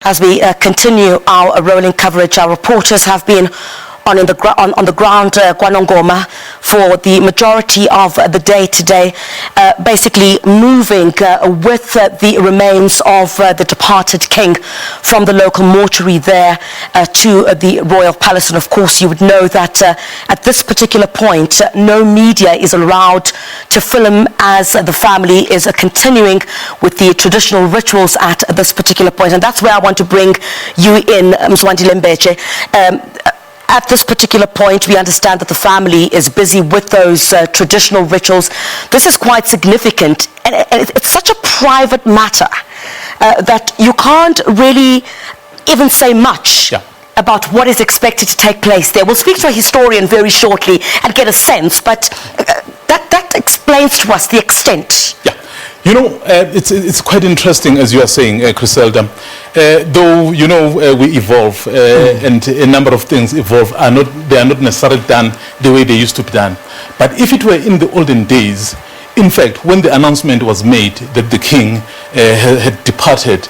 As we continue our rolling coverage, our reporters have been on the ground, Nongoma, for the majority of the day today, basically moving with the remains of the departed king from the local mortuary there to the royal palace. And of course, you would know that at this particular point, no media is allowed to film as the family is continuing with the traditional rituals at this particular point. And that's where I want to bring you in, Mzwandile Mbeche. At this particular point, we understand that the family is busy with those traditional rituals. This is quite significant, and it's such a private matter that you can't really even say much about what is expected to take place there. We'll speak to a historian very shortly and get a sense, but that explains to us the extent. Yeah. You know, it's quite interesting, as you are saying, Griselda. Though, you know, we evolve and a number of things evolve, they are not necessarily done the way they used to be done. But if it were in the olden days, in fact, when the announcement was made that the king had departed,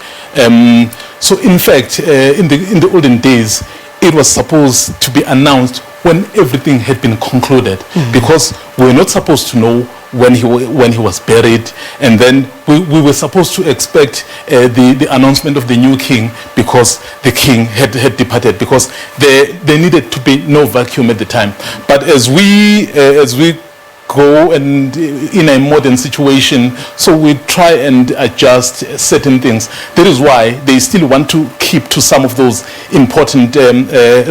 so in fact, in the olden days, it was supposed to be announced when everything had been concluded, because we were not supposed to know when he was buried, and then we were supposed to expect the announcement of the new king, because the king had departed, because there needed to be no vacuum at the time. But as we go and in a modern situation, so we try and adjust certain things. That is why they still want to keep to some of those important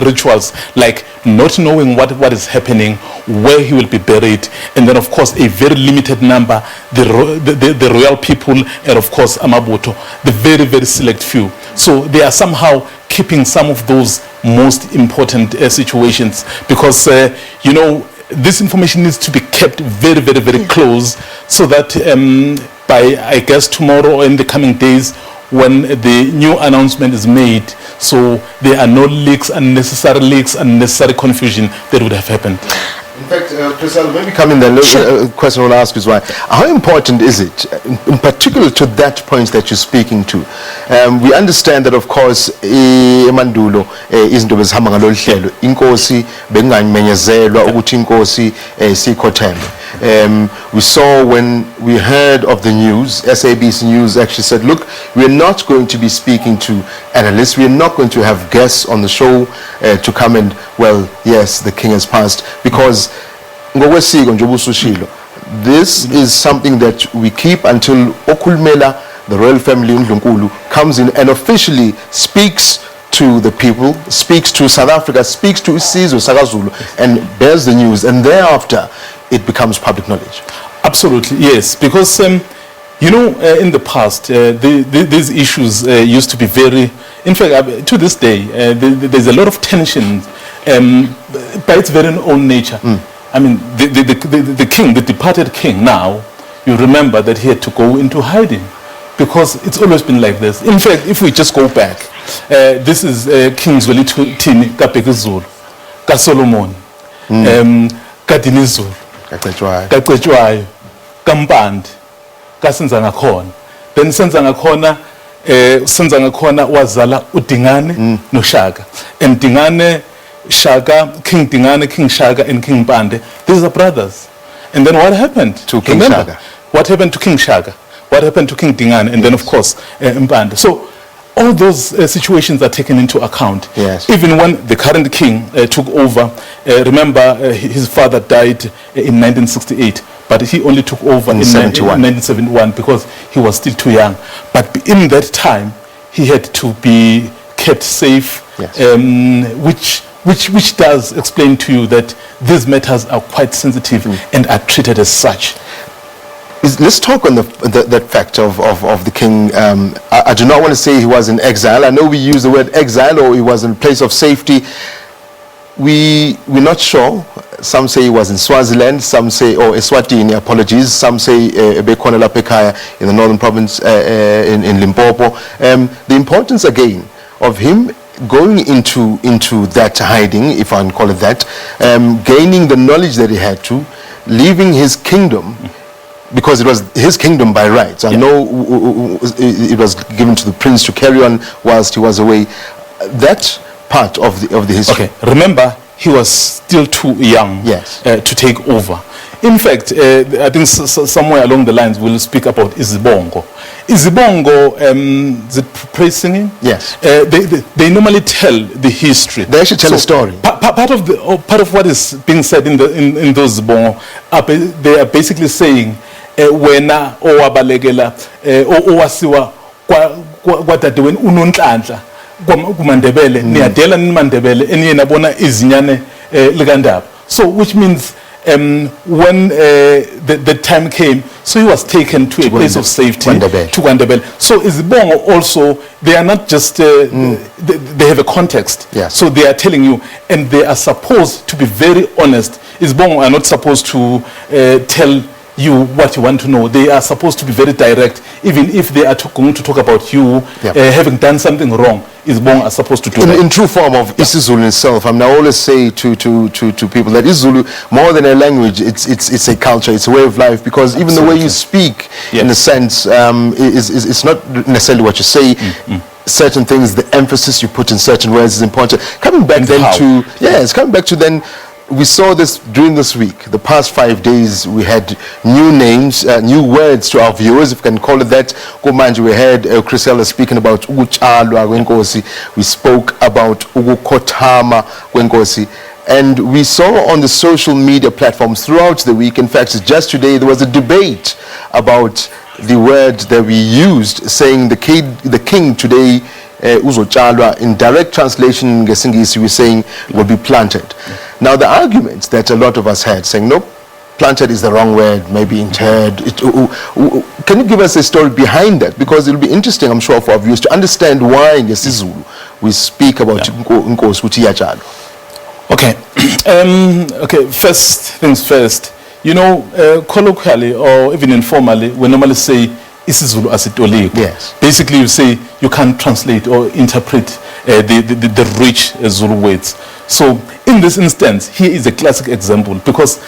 rituals, like not knowing what is happening, where he will be buried, and then of course a very limited number, the royal people, and of course amabutho, the very, very select few. So they are somehow keeping some of those most important situations, because you know, this information needs to be kept very, very, very close, so that by, I guess, tomorrow or in the coming days, when the new announcement is made, so there are no leaks, unnecessary confusion that would have happened. In fact, Priscilla, maybe coming there, the question I will ask is why. How important is it, in particular to that point that you're speaking to? We understand that, of course, emandulo izinto bezihamba ngalolu hlelo. Inkosi benganyenyezelwa ukuthi inkosi sikhotheme. We saw when we heard of the news, SABC News actually said, look, we're not going to be speaking to analysts, we're not going to have guests on the show to come and, well, yes, the king has passed, because this is something that we keep until Okulmela, the royal family Ndlunkulu, comes in and officially speaks to the people, speaks to South Africa, speaks to Isizwe Sakazulu, and bears the news, and thereafter it becomes public knowledge. Absolutely, yes, because you know, in the past, these issues used to be very, in fact, to this day, there's a lot of tension by its very own nature. I mean, the king, the departed king now, you remember that he had to go into hiding, because it's always been like this. In fact, if we just go back, this is King Zwelithini, kaBhekuzulu, kaSolomon, kaDinizulu, kaCetshwayo, kaMpande, kaSenzangakhona. Then Senzangakhona wazala uDingane noShaka. And Dingane, Shaka, King Dingane, King Shaka, and King Mpande, these are brothers. And then what happened to King Shaka? What happened to King Shaka? What happened to King Dingane? And then of course Mpande. So all those situations are taken into account. Yes. Even when the current king took over, remember his father died in 1968, but he only took over in 1971 because he was still too young. But in that time, he had to be kept safe, yes. Which does explain to you that these matters are quite sensitive and are treated as such. Let's talk on that fact of the king. I do not want to say he was in exile. I know we use the word exile, or he was in a place of safety. We're not sure. Some say he was in Swaziland, some say, or Eswatini, apologies. Some say Bekhona Lapekaya in the northern province in Limpopo. The importance again of him going into that hiding, if I can call it that, gaining the knowledge that he had to, leaving his kingdom, because it was his kingdom by rights. I know it was given to the prince to carry on whilst he was away. That part of the history. Okay, remember, he was still too young to take over. In fact, I think somewhere along the lines we'll speak about Izibongo. Izibongo, the praise singing? Yes. They normally tell the history. They actually tell a story. Part of what is being said in those Zibongo, they are basically saying, wena owabalekela owasiwa kwadade wen unonhlanhla kumandebele niyadela nimandebele eniyena bona izinyane likandaba. So which means when the time came, so he was taken to a place of safety to Kwandebele. So Izibongo also, they are not just they have a context. Yes. So they are telling you, and they are supposed to be very honest. Izibongo are not supposed to tell you what you want to know. They are supposed to be very direct, even if they are going to talk about you having done something wrong. Izibongo are supposed to do that. In true form of isiZulu itself, I mean, I always say to people that isiZulu, more than a language, it's a culture, it's a way of life, because even the way you speak, in a sense, it's not necessarily what you say. Certain things, the emphasis you put in certain words is important. Coming back then, we saw this during this week. The past 5 days, we had new names, new words to our viewers, if you can call it that. We heard Chrisella speaking about ukutshalwa kwenkosi. We spoke about ukukhothama kwenkosi. And we saw on the social media platforms throughout the week, in fact, just today, there was a debate about the word that we used, saying the king today, uzotshalwa, in direct translation, ngesingisi, we're saying will be planted. Now, the arguments that a lot of us had, saying, nope, planted is the wrong word, maybe interred. Can you give us a story behind that? Because it'll be interesting, I'm sure, for our viewers to understand why in isiZulu we speak about inkosi ukuthi iyatshalwa. Okay. Okay, first things first. You know, colloquially or even informally, we normally say isiZulu asitoliko. Yes. Basically, you say you can't translate or interpret the rich Zulu words. So in this instance, here is a classic example, because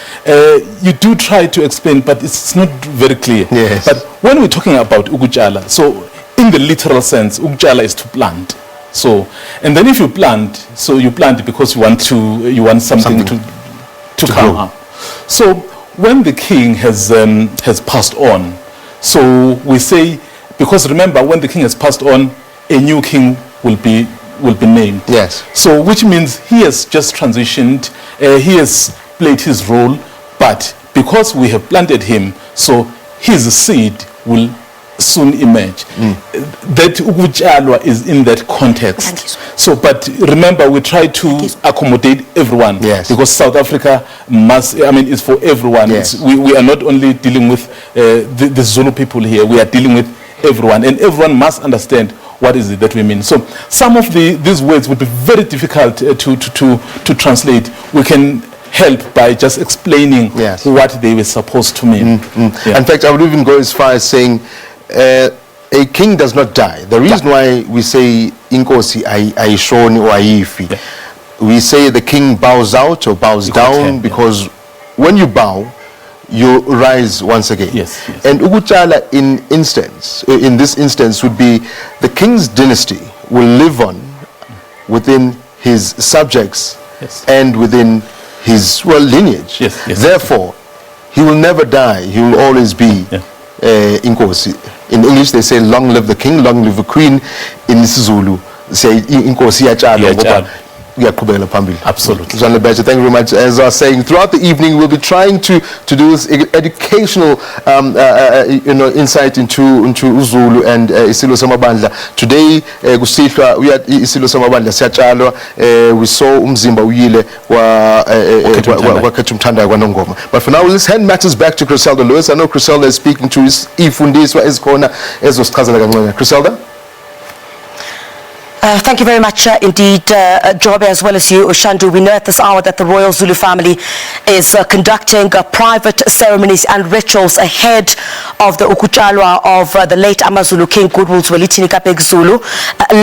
you do try to explain, but it's not very clear. Yes. But when we're talking about ukutshala, so in the literal sense, ukutshala is to plant. So, and then if you plant, so you plant because you want something to come up. So when the king has passed on, so we say, because remember, when the king has passed on, a new king will be named. Yes. So which means he has just transitioned, he has played his role, but because we have planted him, so his seed will soon emerge. That ukutshalwa is in that context. So, but remember, we try to accommodate everyone. Yes. Because South Africa it's for everyone. Yes. We are not only dealing with the Zulu people here, we are dealing with everyone, and everyone must understand what is it that we mean. So some of these words would be very difficult to translate. We can help by just explaining what they were supposed to mean. In fact, I would even go as far as saying a king does not die. The reason why we say inkosi ayishoni or ayifi, we say the king bows out or bows down, because when you bow, you rise once again. Yes. And ukutshala in this instance would be the king's dynasty will live on within his subjects and within his lineage. Therefore, he will never die. He will always be inkosi. In English they say long live the king, long live the queen. In isiZulu say inkosi iyatshalwa. Absolutely. Thank you very much. As I was saying, throughout the evening we'll be trying to do this educational insight into Zulu and isilo samabandla. Today kusihlwa we had isilo samabandla siyatshalwa. We saw umzimba uyile Kwakhethomthandayo kwaNongoma. But for now, let's hand matters back to Chriselda Lewis. I know Chriselda is speaking to his ifundiswa ezikhona ezosichazela kancane. Chriselda? Thank you very much indeed, Jobe, as well as you, Ushandu. We know at this hour that the Royal Zulu family is conducting private ceremonies and rituals ahead of the ukutshalwa of the late AmaZulu King Goodwill Zwelithini kaBhekuzulu.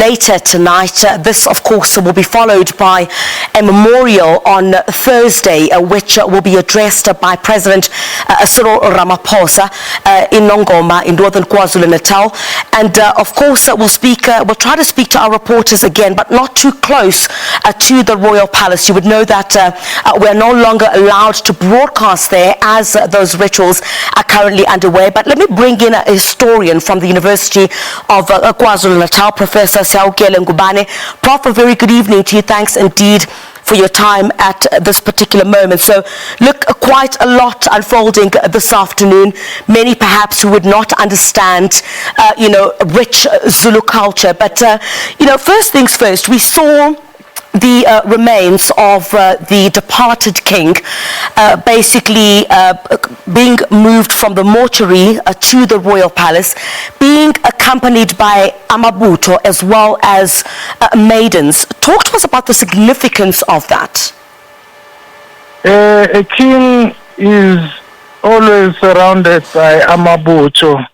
Later tonight, this of course will be followed by a memorial on Thursday, which will be addressed by President Cyril Ramaphosa in Nongoma in northern KwaZulu-Natal. And of course, we'll try to speak to our reporters again, but not too close to the Royal Palace. You would know that we're no longer allowed to broadcast there as those rituals are currently underway. But let me bring in a historian from the University of KwaZulu-Natal, Professor Sihawukele Ngubane. Prof, a very good evening to you. Thanks indeed for your time at this particular moment. So look, quite a lot unfolding this afternoon. Many perhaps who would not understand, rich Zulu culture. But, first things first, we saw the remains of the departed king basically being moved from the mortuary to the royal palace, being accompanied by amabutho as well as maidens. Talk to us about the significance of that. A king is always surrounded by amabutho.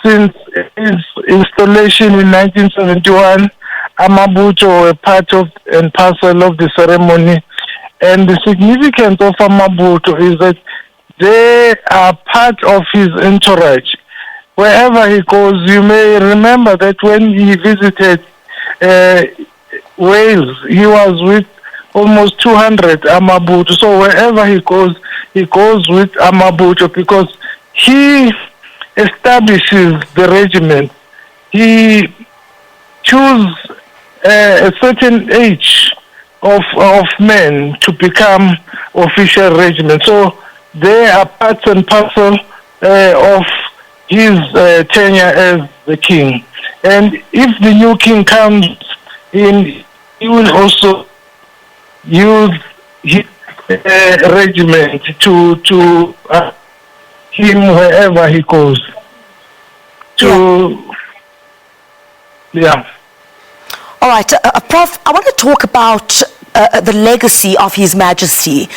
Since his installation in 1971, amabutho were part of and parcel of the ceremony, and the significance of amabutho is that they are part of his entourage. Wherever he goes, you may remember that when he visited Wales, he was with almost 200 amabutho. So wherever he goes with amabutho because he establishes the regiment. He chooses a certain age of men to become official regiment. So they are part and parcel of his tenure as the king. And if the new king comes in, he will also use his regiment to him wherever he goes. All right, Prof, I want to talk about the legacy of His Majesty.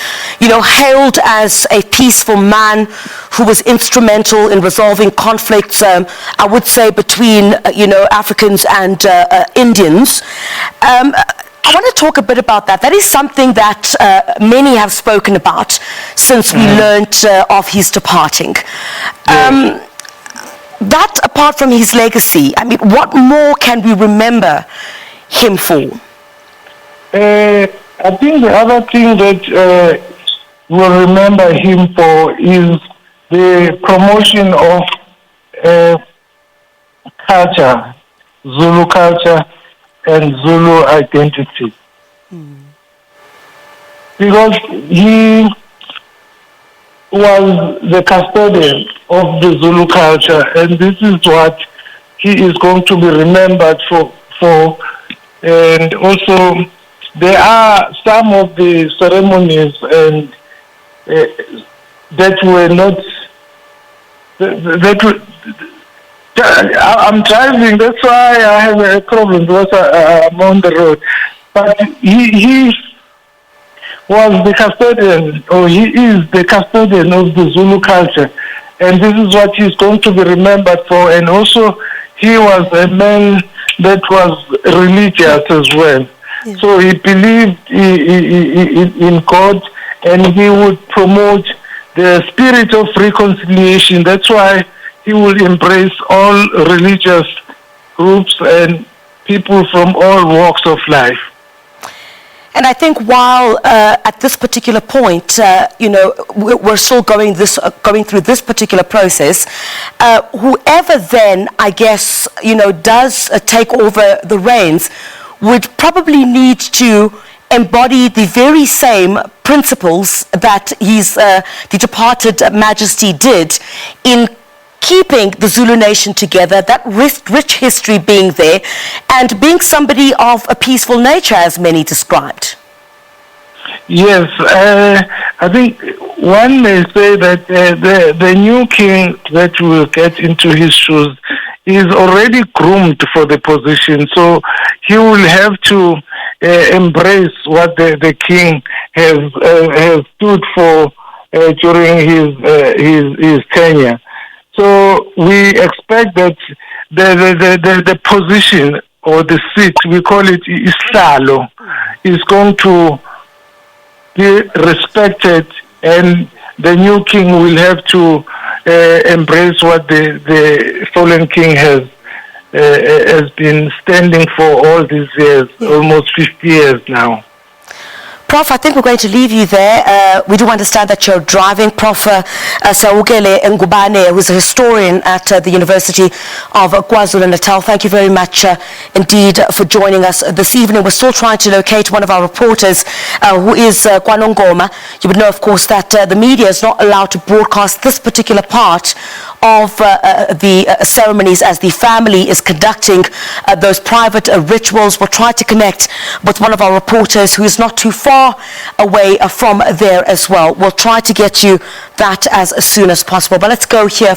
Hailed as a peaceful man who was instrumental in resolving conflicts, I would say, between, Africans and Indians. I want to talk a bit about that. That is something that many have spoken about since we learnt of his departing. That, apart from his legacy, I mean, what more can we remember him for? I think the other thing that we'll remember him for is the promotion of culture, Zulu culture, and Zulu identity. Because he was the custodian of the Zulu culture, and this is what he is going to be remembered for. And also, there are some of the ceremonies and that were not. I'm driving, that's why I have a problem because I'm on the road. But he was the custodian, or he is the custodian of the Zulu culture. And this is what he's going to be remembered for. And also, he was a man that was religious as well. Yeah. So he believed in God, and he would promote the spirit of reconciliation. That's why he will embrace all religious groups and people from all walks of life. And I think while at this particular point, we're still going through this particular process, whoever then, I guess, does take over the reins would probably need to embody the very same principles that the departed Majesty did in keeping the Zulu nation together, that rich history being there, and being somebody of a peaceful nature, as many described. Yes, I think one may say that the new king that will get into his shoes is already groomed for the position, so he will have to embrace what the king has stood for during his tenure. So we expect that the position or the seat, we call it isihlalo, is going to be respected, and the new king will have to embrace what the fallen king has been standing for all these years, almost 50 years now. Prof, I think we're going to leave you there. We do understand that you're driving. Prof. Sihawukele Ngubane, who's a historian at the University of KwaZulu-Natal. Thank you very much indeed for joining us this evening. We're still trying to locate one of our reporters who is Nongoma. You would know, of course, that the media is not allowed to broadcast this particular part of the ceremonies as the family is conducting those private rituals. We'll try to connect with one of our reporters who is not too far away from there as well. We'll try to get you that as soon as possible. But let's go here.